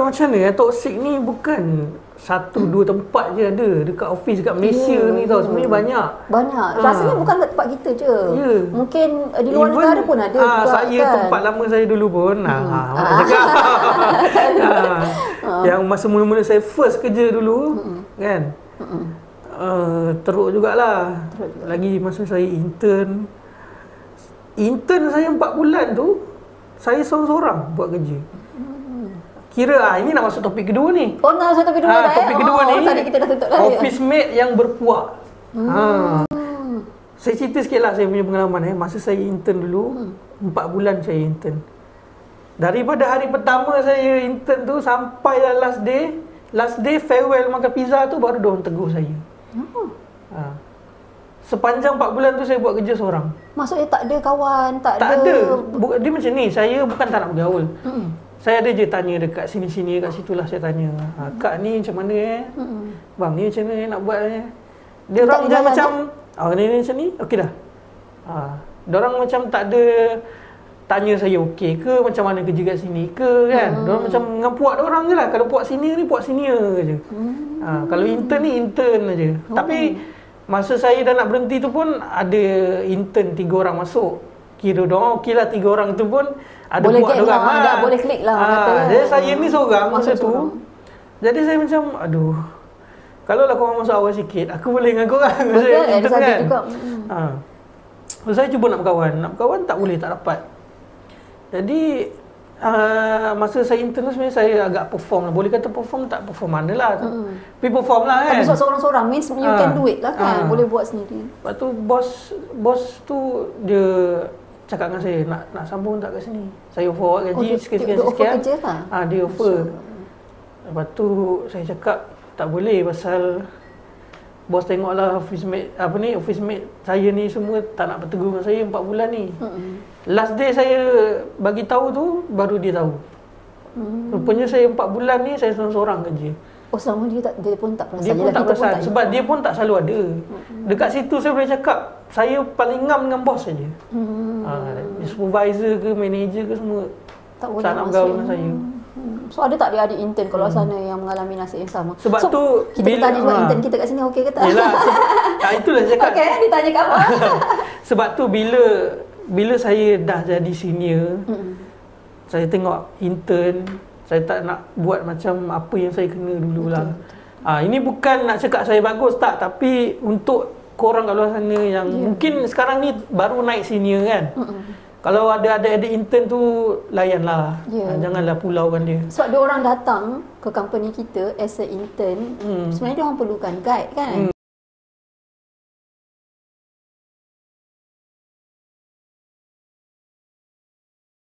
macam mana toksik ni bukan satu dua tempat je ada. Dekat office dekat Malaysia ni tau. Sebenarnya banyak. Rasanya bukan kat tempat kita je. Mungkin di luar negara pun ada juga saya kan. Tempat lama saya dulu pun yang masa mula-mula saya first kerja dulu kan. Teruk jugalah. Lagi masa saya intern saya 4 bulan tu saya seorang-seorang buat kerja. Kira ini nak masuk topik kedua ni. Oh, nak masuk topik kedua dah. Topik kedua ni. Tadi kita dah tutup dah. Office mate yang berpuak. Saya cerita sikit lah saya punya pengalaman. Masa saya intern dulu, 4 bulan saya intern. Daripada hari pertama saya intern tu sampai last day farewell makan pizza tu baru diorang tegur saya. Sepanjang 4 bulan tu saya buat kerja seorang. Maksudnya tak ada kawan, tak ada. Dia macam ni, saya bukan tak nak bergaul. Saya ada je tanya dekat sini-sini, kat situlah saya tanya. Kak ni macam mana Bang ni macam mana nak buat dia orang je macam ni macam ni, okey dah. Diorang macam tak ada tanya saya okey ke, macam mana kerja kat sini ke kan. Diorang macam dengan puak diorang je lah. Kalau puak senior ni puak senior je. Kalau intern ni intern je. Tapi masa saya dah nak berhenti tu pun ada intern 3 orang masuk. Kira diorang okey lah 3 orang tu pun ada boleh puak diorang. Tak boleh klik lah kata. Jadi saya ni seorang masa tu. Jadi saya macam aduh. Kalau lah korang masuk awal sikit, aku boleh dengan korang. Betul, ada satu juga. Saya cuba nak berkawan tak boleh, tak dapat. Jadi masa saya intern sebenarnya saya agak perform lah. Boleh kata perform tak perform mana lah. Tapi perform lah kan. Tapi seorang-seorang means you can do it lah kan. Boleh buat sendiri. Lepas tu bos tu dia cakap dengan saya, nak sambung tak kat sini? Saya offer gaji sekian-sekian. Dia offer kerja lah? Dia offer. Lepas tu saya cakap tak boleh pasal bos tengoklah office mate saya ni semua tak nak bertegur dengan saya 4 bulan ni. Last day saya bagi tahu tu baru dia tahu. Rupanya saya 4 bulan ni saya seorang-seorang kerja. Oh, selama dia pun tak perasan. Dia pun tak perasan sebab dia pun tak selalu ada. Dekat situ saya boleh cakap saya paling ngam dengan bos saja. Supervisor ke manager ke semua tak nak bergaul dengan saya. So ada tak adik-adik intern kalau sana yang mengalami nasib yang sama? Sebab tu kita tanya juga intern kita kat sini okey ke tak? Yelah, itulah saya cakap. Okey, ditanya kamu. Sebab tu bila saya dah jadi senior, saya tengok intern, saya tak nak buat macam apa yang saya kena dululah. Ini bukan nak cakap saya bagus tak, tapi untuk korang kat luar sana yang mungkin sekarang ni baru naik senior kan. Kalau ada adik-adik intern tu layanlah. Janganlah pulaukan dia. Sebab dia orang datang ke company kita as a intern, sebenarnya dia orang perlukan guide kan.